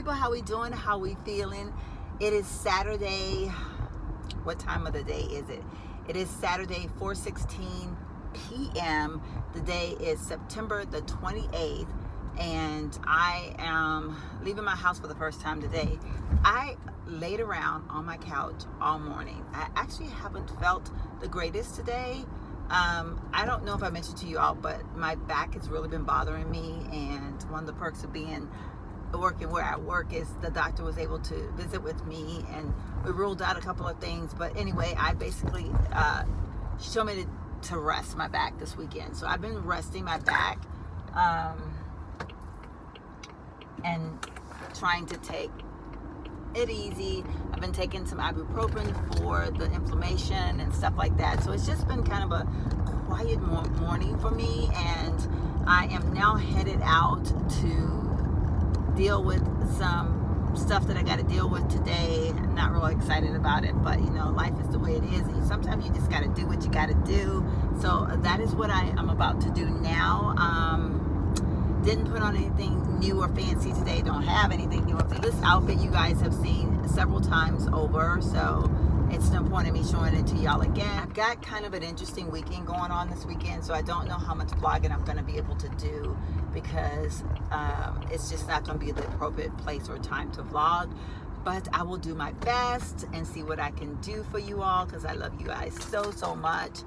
people, how we doing? How we feeling? It is Saturday. What time of the day is it? It is Saturday, 4:16 p.m. The day is September the 28th, and I am leaving my house for the first time today. I laid around on my couch all morning. I actually haven't felt the greatest today. I don't know if I mentioned to you all, but my back has really been bothering me, and one of the perks of working where I work is the doctor was able to visit with me, and we ruled out a couple of things. But anyway, I basically she told me to rest my back this weekend, so I've been resting my back and trying to take it easy. I've been taking some ibuprofen for the inflammation and stuff like that. So it's just been kind of a quiet morning for me, and I am now headed out to deal with some stuff that I got to deal with today. I'm not really excited about it, but you know, life is the way it is. Sometimes you just got to do what you got to do. So that is what I am about to do now. Didn't put on anything new or fancy today. Don't have anything new or fancy. This outfit you guys have seen several times over, so it's no point in me showing it to y'all again. I've got kind of an interesting weekend going on this weekend, so I don't know how much vlogging I'm going to be able to do, because it's just not going to be the appropriate place or time to vlog. But I will do my best and see what I can do for you all, because I love you guys so much.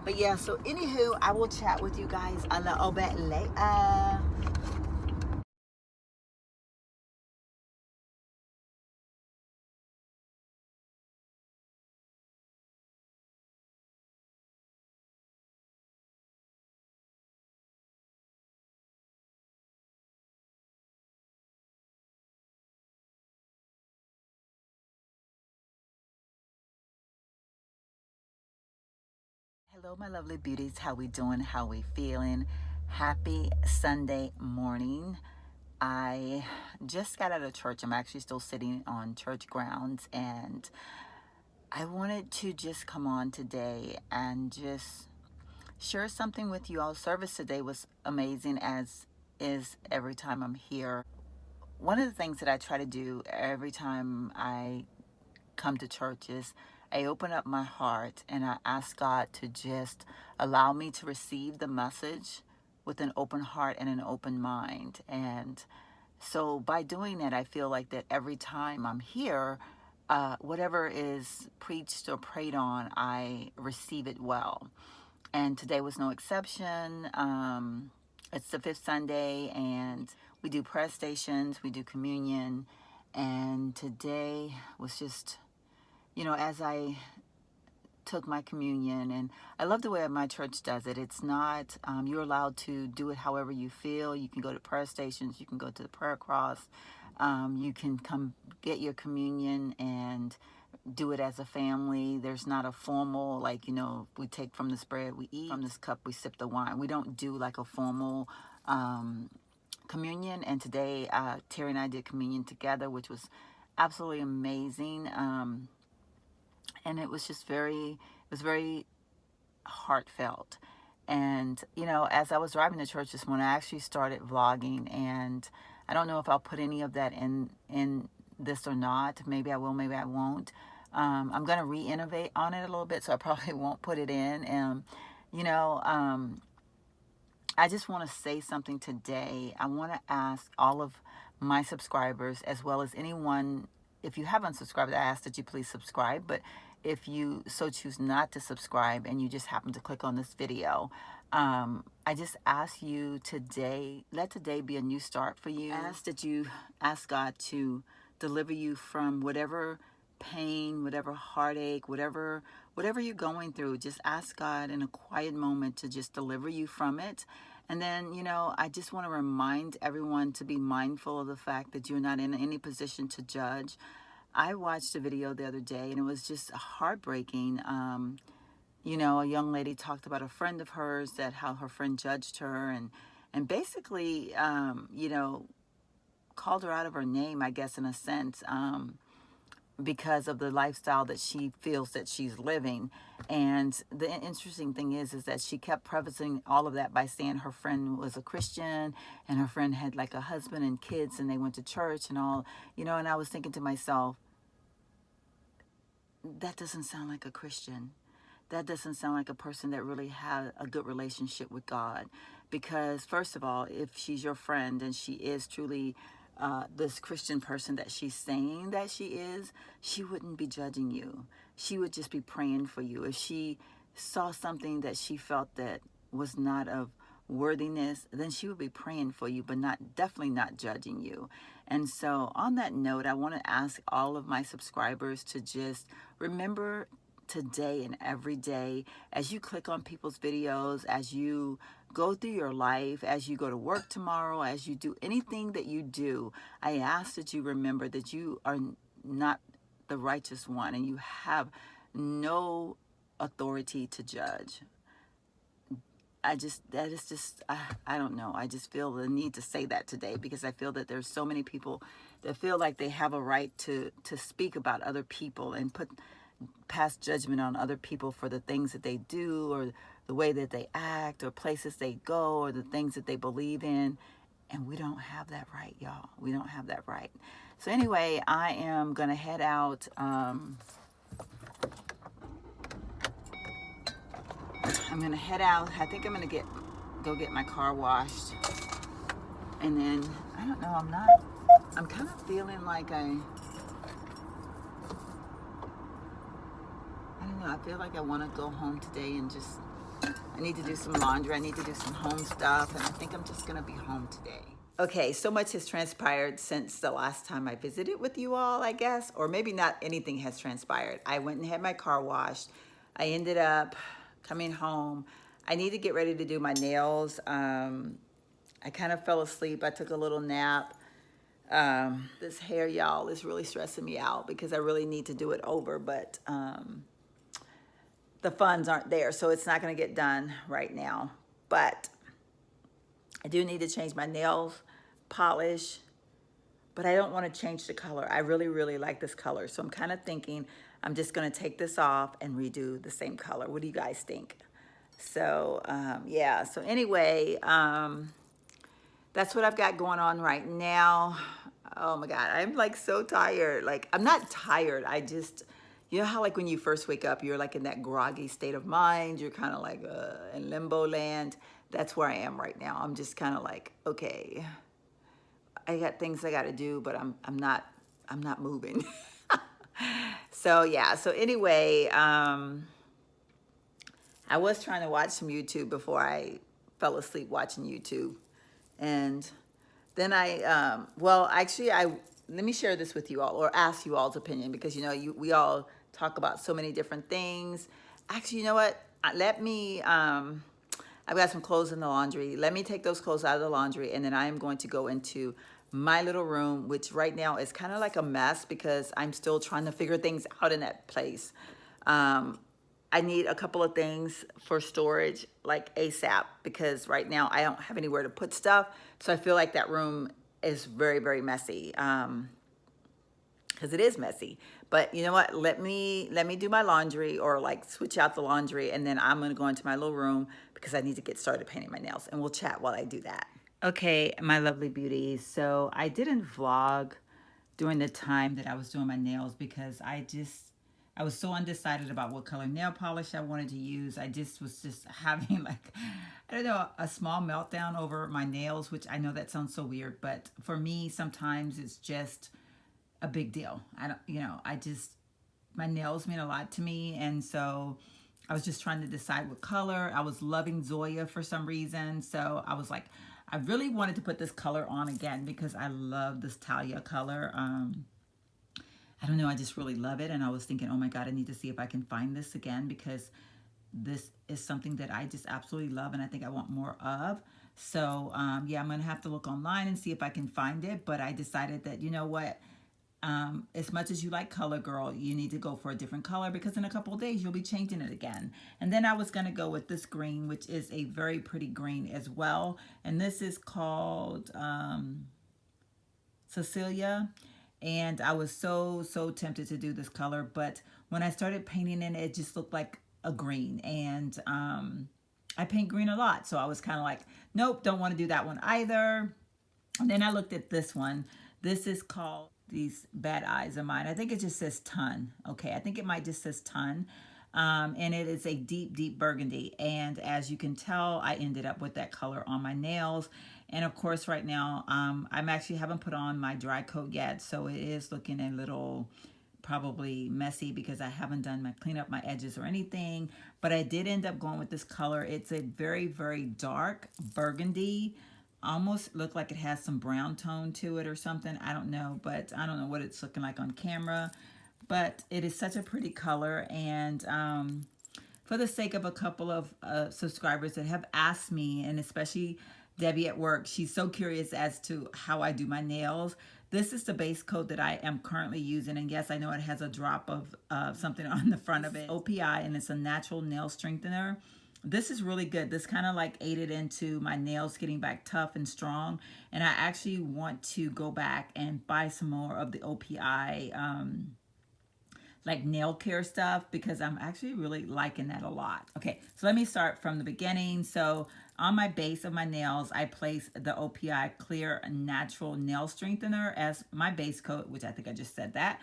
But yeah, so anywho, I will chat with you guys a little bit later. Hello, my lovely beauties. How we doing? How we feeling? Happy Sunday morning. I just got out of church. I'm actually still sitting on church grounds, and I wanted to just come on today and just share something with you all. Service today was amazing, as is every time I'm here. One of the things that I try to do every time I come to churches, I open up my heart and I ask God to just allow me to receive the message with an open heart and an open mind. And so by doing that, I feel like that every time I'm here, whatever is preached or prayed on, I receive it well. And today was no exception. It's the fifth Sunday, and we do prayer stations, we do communion, and today was just, you know, as I took my communion, and I love the way my church does it. It's not, you're allowed to do it however you feel. You can go to prayer stations, you can go to the prayer cross, you can come get your communion and do it as a family. There's not a formal, like, you know, we take from this bread, we eat from this cup, we sip the wine. We don't do like a formal communion. And today Terry and I did communion together, which was absolutely amazing. And it was just very heartfelt. And you know, as I was driving to church this morning, I actually started vlogging, and I don't know if I'll put any of that in this or not. Maybe I will, maybe I won't. I'm going to re-innovate on it a little bit, so I probably won't put it in. You know, I just want to say something today. I want to ask all of my subscribers, as well as anyone, if you haven't subscribed, I ask that you please subscribe. But if you so choose not to subscribe and you just happen to click on this video, I just ask you today, let today be a new start for you. Ask that you ask God to deliver you from whatever pain, whatever heartache, whatever you're going through. Just ask God in a quiet moment to just deliver you from it. And then, you know, I just want to remind everyone to be mindful of the fact that you're not in any position to judge. I watched a video the other day, and it was just heartbreaking. You know, a young lady talked about a friend of hers, that how her friend judged her, and basically, you know, called her out of her name, I guess, in a sense. because of the lifestyle that she feels that she's living. And the interesting thing is that she kept prefacing all of that by saying her friend was a Christian and her friend had like a husband and kids and they went to church and all, you know, and I was thinking to myself, that doesn't sound like a Christian. That doesn't sound like a person that really had a good relationship with God. Because, first of all, if she's your friend and she is truly this Christian person that she's saying that she wouldn't be judging you. She would just be praying for you. If she saw something that she felt that was not of worthiness, then she would be praying for you, but definitely not judging you. And so on that note, I want to ask all of my subscribers to just remember today and every day, as you click on people's videos, as you go through your life, as you go to work tomorrow, as you do anything that you do, I ask that you remember that you are not the righteous one and you have no authority to judge. I don't know. I just feel the need to say that today because I feel that there's so many people that feel like they have a right to speak about other people and pass judgment on other people for the things that they do or the way that they act or places they go or the things that they believe in. And we don't have that right, y'all. We don't have that right. So anyway, I am going to head out. I'm going to head out. I think I'm going to go get my car washed. And then, I don't know, I'm kind of feeling like I don't know, I feel like I want to go home today and I need to do some laundry. I need to do some home stuff. And I think I'm just going to be home today. Okay, so much has transpired since the last time I visited with you all, I guess. Or maybe not anything has transpired. I went and had my car washed. I ended up coming home. I need to get ready to do my nails. I kind of fell asleep. I took a little nap. This hair, y'all, is really stressing me out because I really need to do it over, but the funds aren't there, so it's not going to get done right now. But I do need to change my nails, polish, but I don't want to change the color. I really, really like this color, so I'm kind of thinking I'm just going to take this off and redo the same color. What do you guys think? So, yeah. So anyway, that's what I've got going on right now. Oh my God, I'm like so tired. Like, I'm not tired. You know how like when you first wake up, you're like in that groggy state of mind. You're kind of like in limbo land. That's where I am right now. I'm just kind of like, okay, I got things I got to do, but I'm not moving. So yeah. So anyway, I was trying to watch some YouTube before I fell asleep watching YouTube. And then let me share this with you all or ask you all's opinion because, you know, we all talk about so many different things. Actually, you know what? I've got some clothes in the laundry. Let me take those clothes out of the laundry and then I am going to go into my little room, which right now is kind of like a mess because I'm still trying to figure things out in that place. I need a couple of things for storage, like ASAP, because right now I don't have anywhere to put stuff. So I feel like that room is very, very messy. Because it is messy. But you know what? Let me do my laundry or like switch out the laundry, and then I'm gonna go into my little room because I need to get started painting my nails, and we'll chat while I do that. Okay, my lovely beauties. So I didn't vlog during the time that I was doing my nails because I was so undecided about what color nail polish I wanted to use. I was having like, I don't know, a small meltdown over my nails, which I know that sounds so weird, but for me, sometimes it's just a big deal. My nails mean a lot to me. And so I was just trying to decide what color. I was loving Zoya for some reason. So I was like, I really wanted to put this color on again because I love this Talia color. I don't know, I just really love it. And I was thinking, oh my God, I need to see if I can find this again because this is something that I just absolutely love and I think I want more of. So yeah, I'm gonna have to look online and see if I can find it. But I decided that, you know what, as much as you like color, girl, you need to go for a different color because in a couple of days you'll be changing it again. And then I was gonna go with this green, which is a very pretty green as well. And this is called Cecilia. And I was so tempted to do this color, but when I started painting it just looked like a green. And I paint green a lot, so I was kind of like, nope, don't want to do that one either. And then I looked at this one. This is called These Bad Eyes of Mine. I think it just says Ton. Okay, I think it might just says Ton. And it is a deep burgundy. And as you can tell, I ended up with that color on my nails. And of course, right now, I'm actually haven't put on my dry coat yet. So it is looking a little probably messy because I haven't done my clean up my edges or anything. But I did end up going with this color. It's a very dark burgundy. Almost look like it has some brown tone to it or something. I don't know, but I don't know what it's looking like on camera. But it is such a pretty color. And for the sake of a couple of subscribers that have asked me, and especially Debbie at work, she's so curious as to how I do my nails. This is the base coat that I am currently using. And yes, I know it has a drop of something on the front of it. OPI, and it's a natural nail strengthener. This is really good. This kind of like aided into my nails getting back tough and strong. And I actually want to go back and buy some more of the OPI like nail care stuff, because I'm actually really liking that a lot. Okay, so let me start from the beginning. So on my base of my nails, I place the OPI Clear Natural Nail Strengthener as my base coat, which I think I just said that.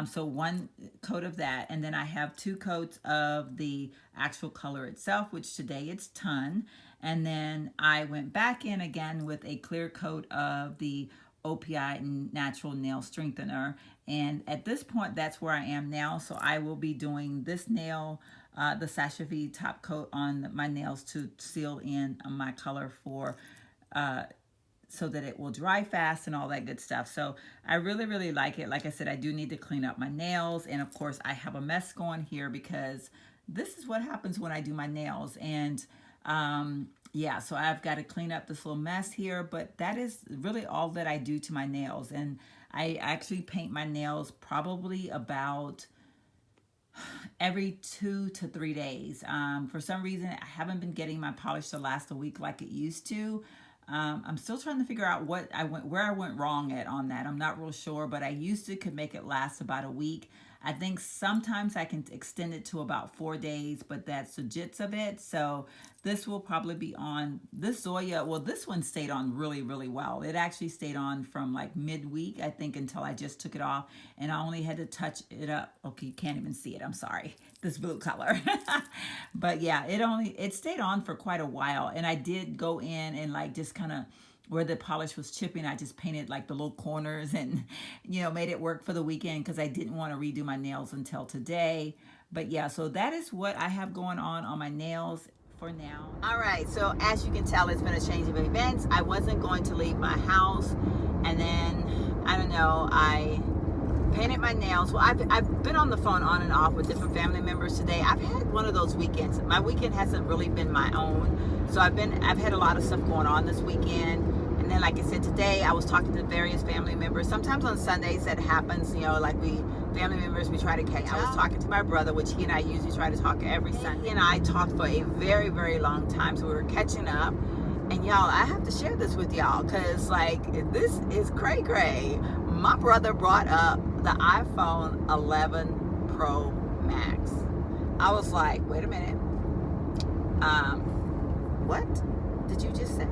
So one coat of that, and then I have 2 coats of the actual color itself, which today it's Ton. And then I went back in again with a clear coat of the OPI Natural Nail Strengthener. And at this point, that's where I am now. So I will be doing this nail, the Sasha V top coat on my nails to seal in my color for so that it will dry fast and all that good stuff. So I really like it. Like I said, I do need to clean up my nails. And of course, I have a mess going here because this is what happens when I do my nails. And yeah, so I've got to clean up this little mess here, but that is really all that I do to my nails. And I actually paint my nails probably about every 2 to 3 days. For some reason, I haven't been getting my polish to last a week like it used to. I'm still trying to figure out where I went wrong on that. I'm not real sure, but I used to could make it last about a week. I think sometimes I can extend it to about 4 days, but that's the gist of it. So this will probably be on this Zoya. Well, this one stayed on really well. It actually stayed on from like midweek, I think, until I just took it off, and I only had to touch it up. Okay, you can't even see it. I'm sorry. This blue color. But yeah, it stayed on for quite a while, and I did go in and like just kind of where the polish was chipping, I just painted like the little corners and, you know, made it work for the weekend because I didn't want to redo my nails until today. But yeah, so that is what I have going on my nails for now. All right, so as you can tell, it's been a change of events. I wasn't going to leave my house, and then, I don't know, I painted my nails. Well, I've been on the phone on and off with different family members today. I've had one of those weekends. My weekend hasn't really been my own. So I've had a lot of stuff going on this weekend. And then, like I said, today I was talking to various family members. Sometimes on Sundays that happens, you know, like family members, we try to catch up. I was talking to my brother, which he and I usually try to talk every Sunday. He and I talked for a very long time. So we were catching up. And y'all, I have to share this with y'all because like this is cray. My brother brought up the iPhone 11 Pro Max. I was like, wait a minute. What did you just say?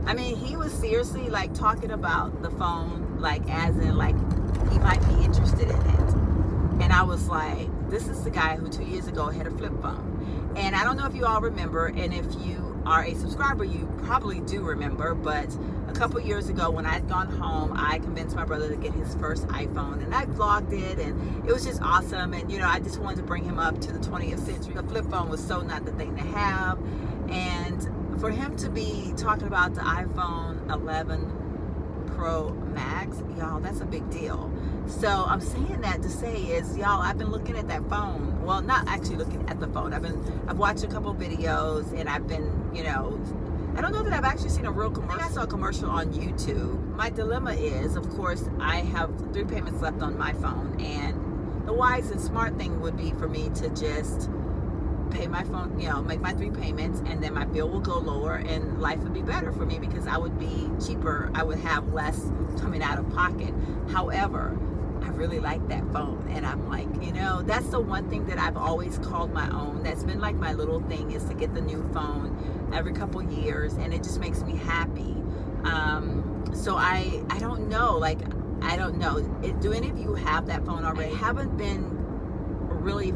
I mean, he was seriously like talking about the phone, like as in like he might be interested in it. And I was like, this is the guy who 2 years ago had a flip phone. And I don't know if you all remember, and if you are a subscriber, you probably do remember, but a couple years ago when I'd gone home, I convinced my brother to get his first iPhone, and I vlogged it, and it was just awesome. And you know, I just wanted to bring him up to the 20th century. The flip phone was so not the thing to have, and for him to be talking about the iPhone 11 Pro Max, y'all, that's a big deal. So I'm saying that to say is, y'all, I've been looking at that phone. Well, not actually looking at the phone. I've watched a couple videos, and I've been, you know, I don't know that I've actually seen a real commercial. I think I saw a commercial on YouTube. My dilemma is, of course, I have 3 payments left on my phone, and the wise and smart thing would be for me to just pay my phone, you know, make my 3 payments, and then my bill will go lower and life would be better for me because I would be cheaper. I would have less coming out of pocket. However, I really like that phone, and I'm like, you know, that's the one thing that I've always called my own. That's been like my little thing, is to get the new phone every couple years, and it just makes me happy. So I don't know, like, I don't know. Do any of you have that phone already? I haven't been really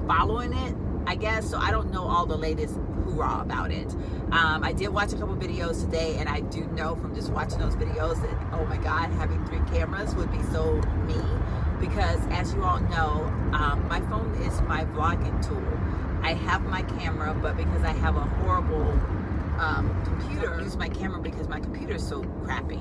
following it, I guess, so I don't know all the latest hoorah about it. I did watch a couple videos today, and I do know from just watching those videos that, oh my God, having 3 cameras would be so me, because as you all know, my phone is my vlogging tool. I have my camera, but because I have a horrible computer, I use my camera because my computer is so crappy.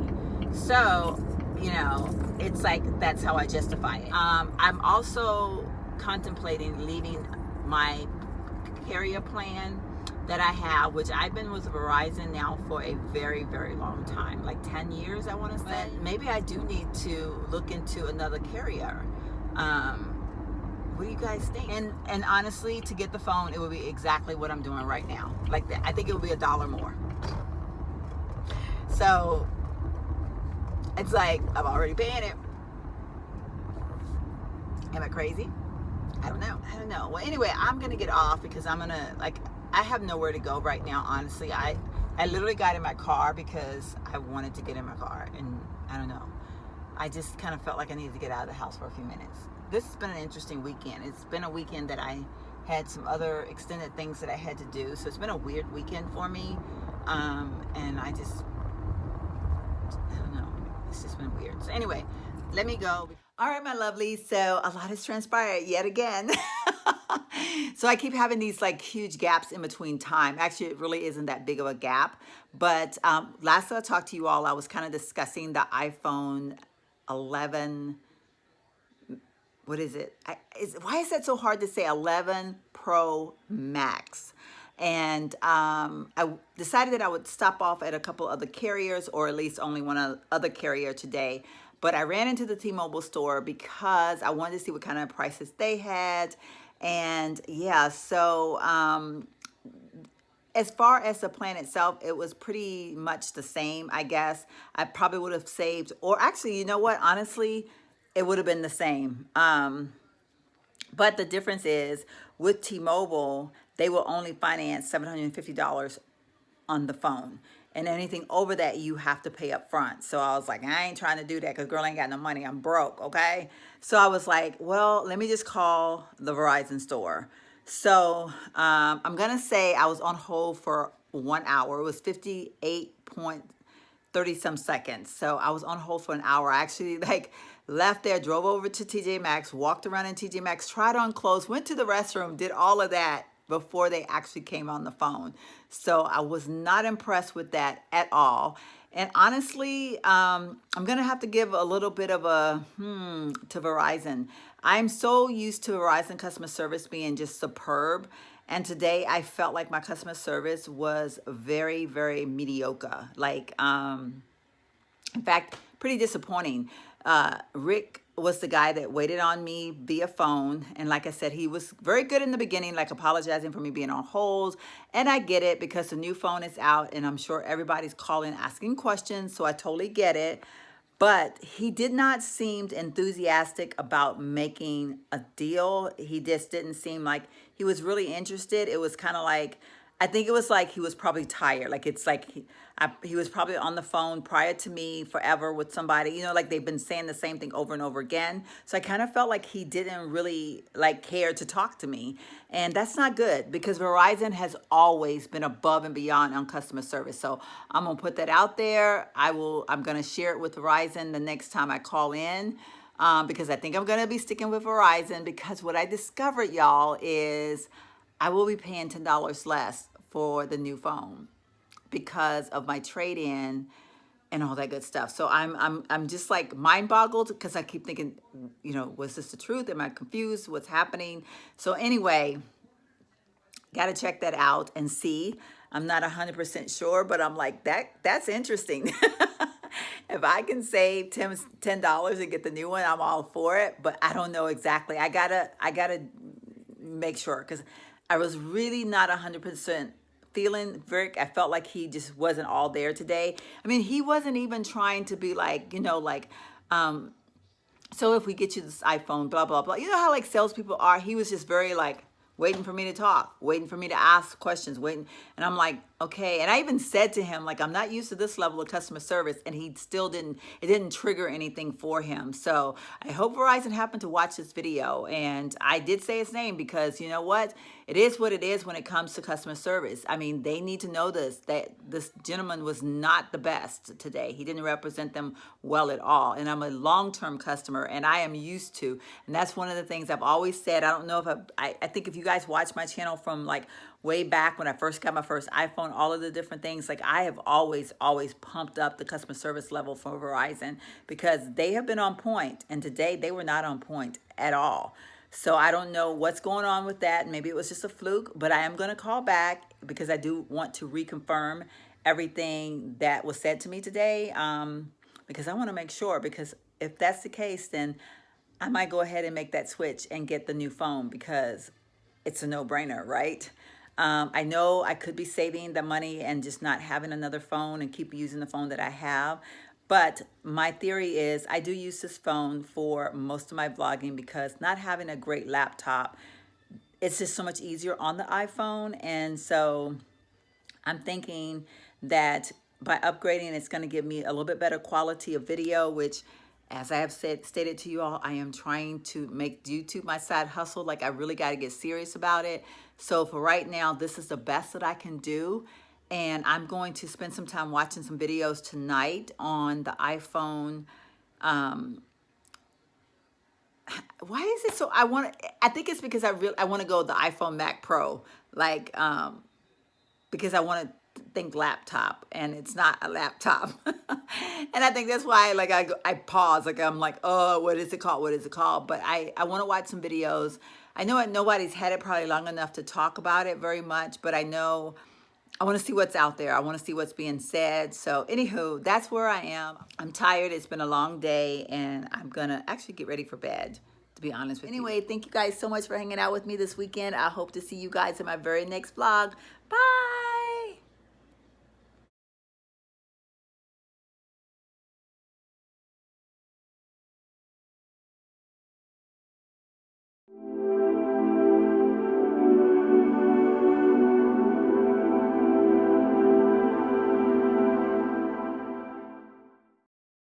So, you know, it's like, that's how I justify it. I'm also contemplating leaving my carrier plan that I have, which I've been with Verizon now for a very, very long time, like 10 years, I want to say. Maybe I do need to look into another carrier. What do you guys think? And honestly, to get the phone, it would be exactly what I'm doing right now. Like that, I think it would be $1 more. So it's like, I'm already paying it. Am I crazy? I don't know. Well, anyway, I'm gonna get off because I'm gonna, like, I have nowhere to go right now, honestly. I literally got in my car because I wanted to get in my car, and I don't know. I just kind of felt like I needed to get out of the house for a few minutes. This has been an interesting weekend. It's been a weekend that I had some other extended things that I had to do, so it's been a weird weekend for me. And I don't know. It's just been weird. So anyway, let me go. All right, my lovelies. So a lot has transpired yet again. So I keep having these like huge gaps in between time. Actually, it really isn't that big of a gap. But last time I talked to you all, I was kind of discussing the iPhone 11. What is it? Why is that so hard to say? 11 Pro Max. And I decided that I would stop off at a couple other carriers, or at least only one other carrier today. But I ran into the T-Mobile store because I wanted to see what kind of prices they had. And yeah, so as far as the plan itself, it was pretty much the same, I guess. I probably would have saved, or actually, you know what? Honestly, it would have been the same. But the difference is with T-Mobile, they will only finance $750 on the phone. And anything over that, you have to pay up front. So I was like, I ain't trying to do that because girl ain't got no money. I'm broke, okay? So I was like, well, let me just call the Verizon store. So I'm going to say I was on hold for 1 hour. It was 58.30 some seconds. So I was on hold for an hour. I actually left there, drove over to TJ Maxx, walked around in TJ Maxx, tried on clothes, went to the restroom, did all of that before they actually came on the phone. So I was not impressed with that at all. And honestly, I'm going to have to give a little bit of a to Verizon. I'm so used to Verizon customer service being just superb. And today I felt like my customer service was very, very mediocre. Like, in fact, pretty disappointing. Rick was the guy that waited on me via phone. And like I said, he was very good in the beginning, like apologizing for me being on hold. And I get it because the new phone is out and I'm sure everybody's calling, asking questions. So I totally get it. But he did not seem enthusiastic about making a deal. He just didn't seem like he was really interested. It was kind of like, I think it was like he was probably tired. Like it's like he was probably on the phone prior to me forever with somebody, you know, like they've been saying the same thing over and over again. So I kind of felt like he didn't really like care to talk to me. And that's not good because Verizon has always been above and beyond on customer service. So I'm going to put that out there. I'm going to share it with Verizon the next time I call in. Because I think I'm going to be sticking with Verizon because what I discovered, y'all, is I will be paying $10 less for the new phone because of my trade-in and all that good stuff. So I'm just like mind boggled because I keep thinking, you know, was this the truth? Am I confused? What's happening? So anyway, got to check that out and see. I'm not 100% sure, but I'm like, that's interesting. If I can save $10 and get the new one, I'm all for it. But I don't know exactly. I gotta make sure because I was really not 100% feeling Vic. I felt like he just wasn't all there today. I mean, he wasn't even trying to be like, um, so if we get you this iPhone, blah, blah, blah. You know how like salespeople are? He was just very like waiting for me to talk, waiting for me to ask questions, waiting. And I'm like, okay. And I even said to him, like, I'm not used to this level of customer service. And he still it didn't trigger anything for him. So I hope Verizon happened to watch this video. And I did say his name because you know what? It is what it is when it comes to customer service. I mean, they need to know this, that this gentleman was not the best today. He didn't represent them well at all. And I'm a long-term customer and I am used to, and that's one of the things I've always said. I don't know if I think if you guys watch my channel from like way back when I first got my first iPhone, all of the different things, like I have always pumped up the customer service level for Verizon because they have been on point, and today they were not on point at all. So I don't know what's going on with that. Maybe it was just a fluke, but I am going to call back because I do want to reconfirm everything that was said to me today, because I want to make sure, because if that's the case, then I might go ahead and make that switch and get the new phone because it's a no-brainer, right? I know I could be saving the money and just not having another phone and keep using the phone that I have. But my theory is I do use this phone for most of my vlogging because not having a great laptop, it's just so much easier on the iPhone. And so I'm thinking that by upgrading, it's going to give me a little bit better quality of video, which, as I have stated to you all, I am trying to make YouTube my side hustle. Like I really got to get serious about it. So for right now, this is the best that I can do. And I'm going to spend some time watching some videos tonight on the iPhone. Why is it so? I think it's because I want to go the iPhone Mac Pro, like, because I want to think laptop and it's not a laptop. And I think that's why like I pause, like I'm like, oh, what is it called? What is it called? But I want to watch some videos. I know nobody's had it probably long enough to talk about it very much, but I know I want to see what's out there. I want to see what's being said. So anywho, that's where I am. I'm tired. It's been a long day and I'm going to actually get ready for bed, to be honest with you. Anyway, thank you guys so much for hanging out with me this weekend. I hope to see you guys in my very next vlog. Bye.